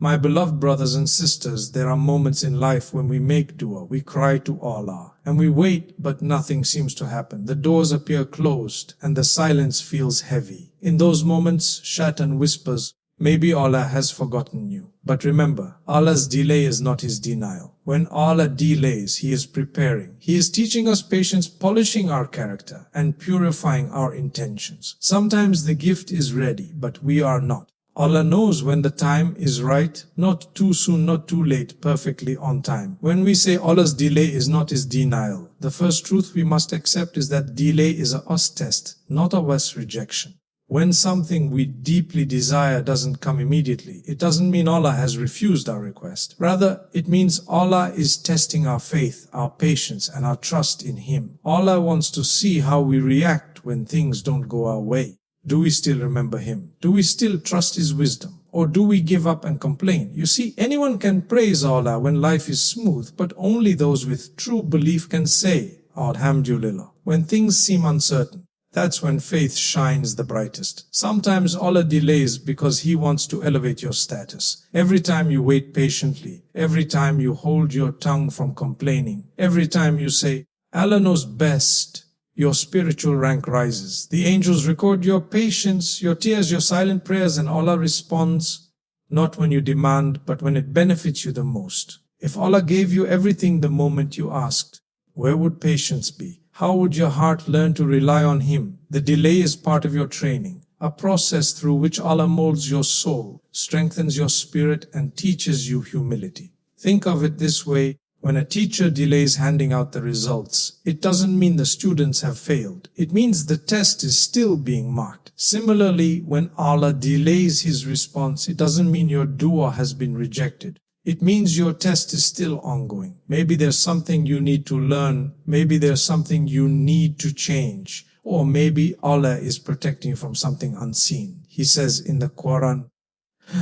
My beloved brothers and sisters, there are moments in life when we make dua, we cry to Allah, and we wait, but nothing seems to happen. The doors appear closed, and the silence feels heavy. In those moments, Shaitan whispers, maybe Allah has forgotten you. But remember, Allah's delay is not His denial. When Allah delays, He is preparing. He is teaching us patience, polishing our character, and purifying our intentions. Sometimes the gift is ready, but we are not. Allah knows when the time is right, not too soon, not too late, perfectly on time. When we say Allah's delay is not His denial, the first truth we must accept is that delay is a us test, not a us rejection. When something we deeply desire doesn't come immediately, it doesn't mean Allah has refused our request. Rather, it means Allah is testing our faith, our patience, and our trust in Him. Allah wants to see how we react when things don't go our way. Do we still remember Him? Do we still trust His wisdom? Or do we give up and complain? You see, anyone can praise Allah when life is smooth, but only those with true belief can say, Alhamdulillah. When things seem uncertain, that's when faith shines the brightest. Sometimes Allah delays because He wants to elevate your status. Every time you wait patiently, every time you hold your tongue from complaining, every time you say, Allah knows best, your spiritual rank rises. The angels record your patience, your tears, your silent prayers, and Allah responds, not when you demand, but when it benefits you the most. If Allah gave you everything the moment you asked, where would patience be? How would your heart learn to rely on Him? The delay is part of your training, a process through which Allah molds your soul, strengthens your spirit, and teaches you humility. Think of it this way. When a teacher delays handing out the results, it doesn't mean the students have failed. It means the test is still being marked. Similarly, when Allah delays His response, it doesn't mean your dua has been rejected. It means your test is still ongoing. Maybe there's something you need to learn. Maybe there's something you need to change. Or maybe Allah is protecting you from something unseen. He says in the Quran,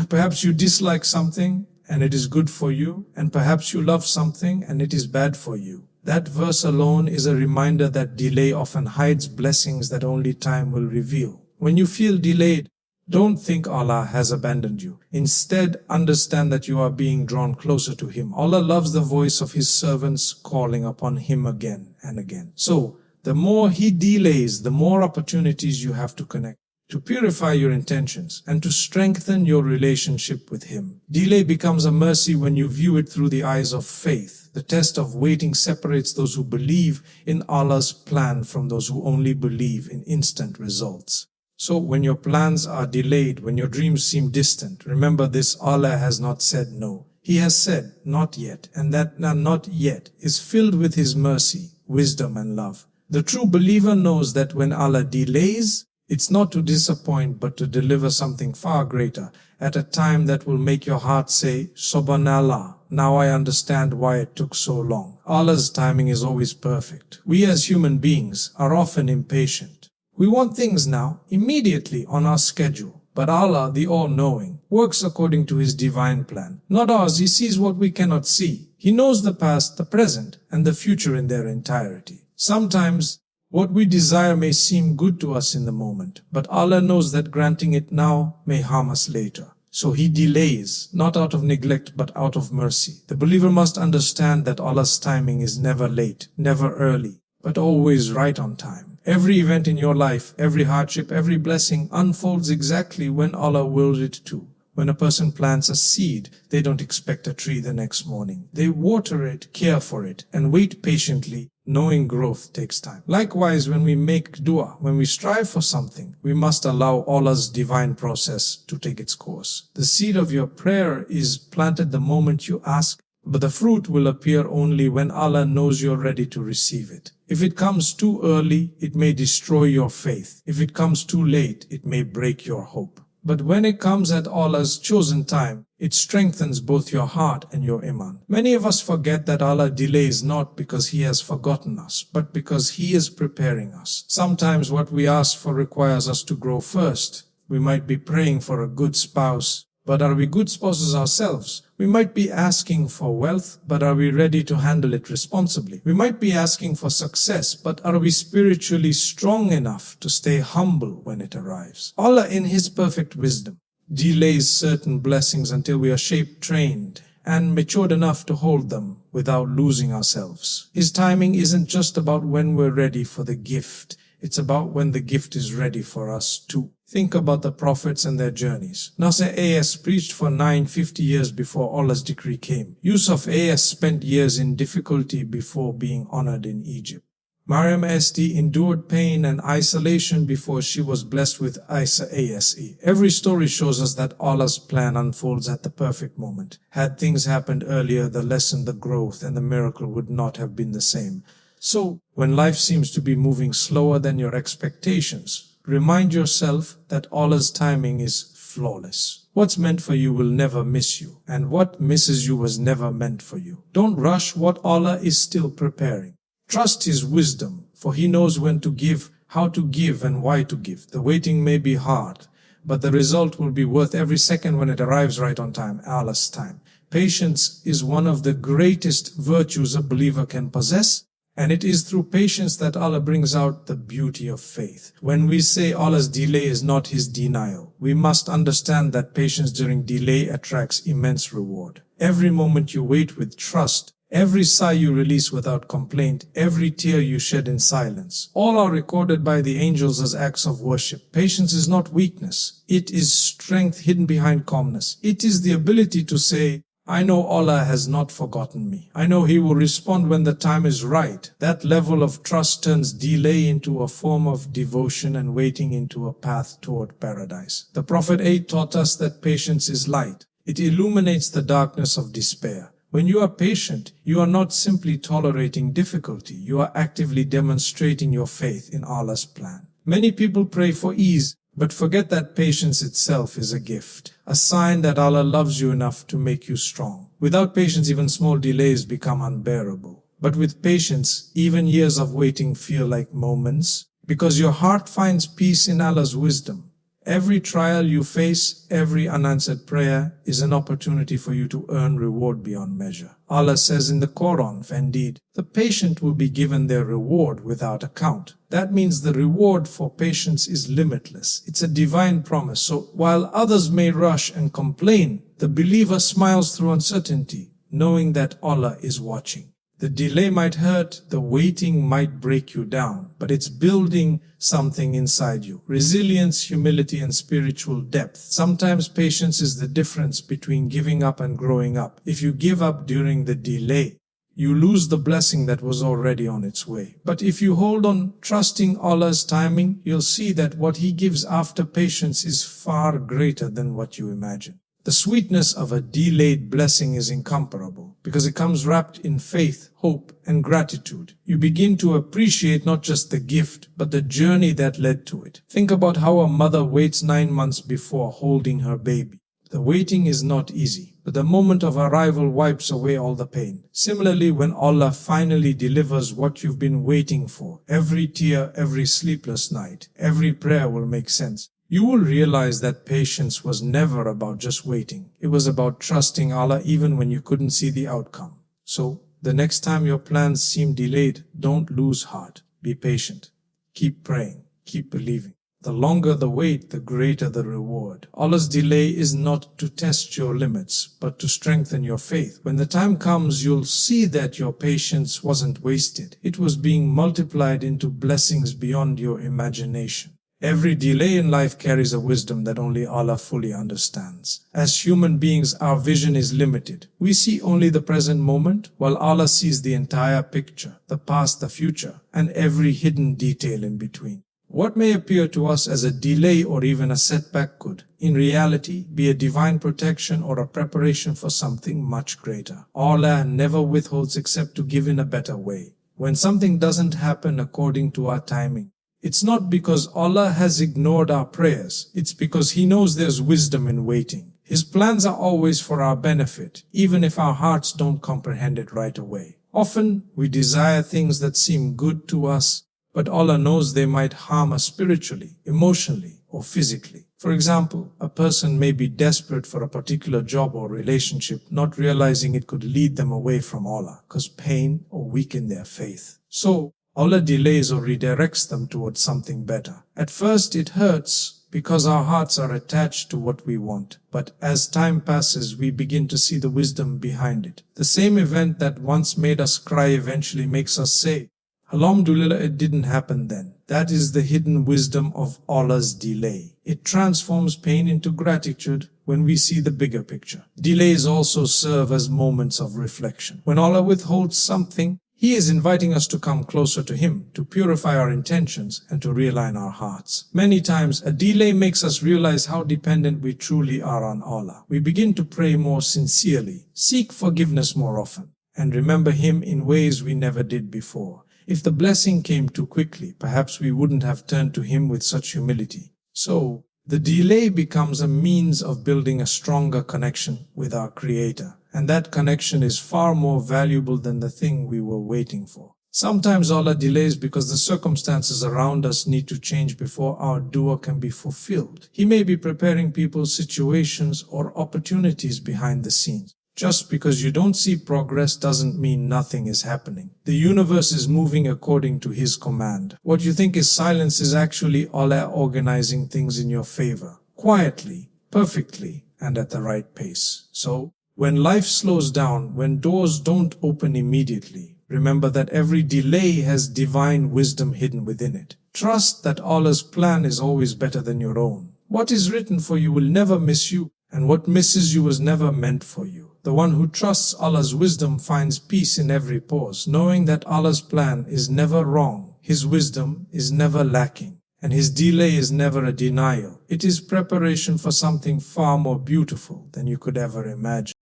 perhaps you dislike something, and it is good for you, and perhaps you love something and it is bad for you. That verse alone is a reminder that delay often hides blessings that only time will reveal. When you feel delayed, don't think Allah has abandoned you. Instead, understand that you are being drawn closer to Him. Allah loves the voice of His servants calling upon Him again and again. So, the more He delays, the more opportunities you have to connect, to purify your intentions, and to strengthen your relationship with Him. Delay becomes a mercy when you view it through the eyes of faith. The test of waiting separates those who believe in Allah's plan from those who only believe in instant results. So when your plans are delayed, when your dreams seem distant, remember this: Allah has not said no. He has said not yet, and that not yet is filled with His mercy, wisdom, and love. The true believer knows that when Allah delays, it's not to disappoint, but to deliver something far greater at a time that will make your heart say, Subhanallah, now I understand why it took so long. Allah's timing is always perfect. We as human beings are often impatient. We want things now, immediately, on our schedule. But Allah, the all-knowing, works according to His divine plan. Not ours. He sees what we cannot see. He knows the past, the present, and the future in their entirety. Sometimes, what we desire may seem good to us in the moment, but Allah knows that granting it now may harm us later. So He delays, not out of neglect, but out of mercy. The believer must understand that Allah's timing is never late, never early, but always right on time. Every event in your life, every hardship, every blessing unfolds exactly when Allah willed it to. When a person plants a seed, they don't expect a tree the next morning. They water it, care for it, and wait patiently, knowing growth takes time. Likewise, when we make dua, when we strive for something, we must allow Allah's divine process to take its course. The seed of your prayer is planted the moment you ask, but the fruit will appear only when Allah knows you're ready to receive it. If it comes too early, it may destroy your faith. If it comes too late, it may break your hope. But when it comes at Allah's chosen time, it strengthens both your heart and your iman. Many of us forget that Allah delays not because He has forgotten us, but because He is preparing us. Sometimes what we ask for requires us to grow first. We might be praying for a good spouse, but are we good spouses ourselves? We might be asking for wealth, but are we ready to handle it responsibly? We might be asking for success, but are we spiritually strong enough to stay humble when it arrives? Allah, in His perfect wisdom, delays certain blessings until we are shape-trained and matured enough to hold them without losing ourselves. His timing isn't just about when we're ready for the gift, it's about when the gift is ready for us too. Think about the prophets and their journeys. Nasser A.S. preached for 950 years before Allah's decree came. Yusuf A.S. spent years in difficulty before being honored in Egypt. Maryam S.D. endured pain and isolation before she was blessed with Isa A.S.E. Every story shows us that Allah's plan unfolds at the perfect moment. Had things happened earlier, the lesson, the growth, and the miracle would not have been the same. So, when life seems to be moving slower than your expectations, remind yourself that Allah's timing is flawless. What's meant for you will never miss you, and what misses you was never meant for you. Don't rush what Allah is still preparing. Trust His wisdom, for He knows when to give, how to give, and why to give. The waiting may be hard, but the result will be worth every second when it arrives right on time, Allah's time. Patience is one of the greatest virtues a believer can possess, and it is through patience that Allah brings out the beauty of faith. When we say Allah's delay is not His denial, we must understand that patience during delay attracts immense reward. Every moment you wait with trust, every sigh you release without complaint, every tear you shed in silence, all are recorded by the angels as acts of worship. Patience is not weakness. It is strength hidden behind calmness. It is the ability to say, I know Allah has not forgotten me. I know He will respond when the time is right. That level of trust turns delay into a form of devotion and waiting into a path toward paradise. The Prophet 8 taught us that patience is light. It illuminates the darkness of despair. When you are patient, you are not simply tolerating difficulty, you are actively demonstrating your faith in Allah's plan. Many people pray for ease, but forget that patience itself is a gift, a sign that Allah loves you enough to make you strong. Without patience, even small delays become unbearable. But with patience, even years of waiting feel like moments, because your heart finds peace in Allah's wisdom. Every trial you face, every unanswered prayer is an opportunity for you to earn reward beyond measure. Allah says in the Quran, indeed, the patient will be given their reward without account. That means the reward for patience is limitless. It's a divine promise. So while others may rush and complain, the believer smiles through uncertainty, knowing that Allah is watching. The delay might hurt, the waiting might break you down, but it's building something inside you. Resilience, humility, and spiritual depth. Sometimes patience is the difference between giving up and growing up. If you give up during the delay, you lose the blessing that was already on its way. But if you hold on, trusting Allah's timing, you'll see that what He gives after patience is far greater than what you imagine. The sweetness of a delayed blessing is incomparable because it comes wrapped in faith, hope, and gratitude. You begin to appreciate not just the gift, but the journey that led to it. Think about how a mother waits 9 months before holding her baby. The waiting is not easy, but the moment of arrival wipes away all the pain. Similarly, when Allah finally delivers what you've been waiting for, every tear, every sleepless night, every prayer will make sense. You will realize that patience was never about just waiting. It was about trusting Allah even when you couldn't see the outcome. So, the next time your plans seem delayed, don't lose heart. Be patient. Keep praying. Keep believing. The longer the wait, the greater the reward. Allah's delay is not to test your limits, but to strengthen your faith. When the time comes, you'll see that your patience wasn't wasted. It was being multiplied into blessings beyond your imagination. Every delay in life carries a wisdom that only Allah fully understands. As human beings, our vision is limited. We see only the present moment, while Allah sees the entire picture, the past, the future, and every hidden detail in between. What may appear to us as a delay or even a setback could, in reality, be a divine protection or a preparation for something much greater. Allah never withholds except to give in a better way. When something doesn't happen according to our timing, it's not because Allah has ignored our prayers. It's because He knows there's wisdom in waiting. His plans are always for our benefit, even if our hearts don't comprehend it right away. Often, we desire things that seem good to us, but Allah knows they might harm us spiritually, emotionally, or physically. For example, a person may be desperate for a particular job or relationship, not realizing it could lead them away from Allah, cause pain or weaken their faith. So, Allah delays or redirects them towards something better. At first it hurts because our hearts are attached to what we want. But as time passes, we begin to see the wisdom behind it. The same event that once made us cry eventually makes us say, Alhamdulillah, it didn't happen then. That is the hidden wisdom of Allah's delay. It transforms pain into gratitude when we see the bigger picture. Delays also serve as moments of reflection. When Allah withholds something, He is inviting us to come closer to Him, to purify our intentions and to realign our hearts. Many times, a delay makes us realize how dependent we truly are on Allah. We begin to pray more sincerely, seek forgiveness more often, and remember Him in ways we never did before. If the blessing came too quickly, perhaps we wouldn't have turned to Him with such humility. So, the delay becomes a means of building a stronger connection with our Creator. And that connection is far more valuable than the thing we were waiting for. Sometimes Allah delays because the circumstances around us need to change before our dua can be fulfilled. He may be preparing people, situations, or opportunities behind the scenes. Just because you don't see progress doesn't mean nothing is happening. The universe is moving according to His command. What you think is silence is actually Allah organizing things in your favor, quietly, perfectly, and at the right pace. So, when life slows down, when doors don't open immediately, remember that every delay has divine wisdom hidden within it. Trust that Allah's plan is always better than your own. What is written for you will never miss you, and what misses you was never meant for you. The one who trusts Allah's wisdom finds peace in every pause, knowing that Allah's plan is never wrong, His wisdom is never lacking, and His delay is never a denial. It is preparation for something far more beautiful than you could ever imagine.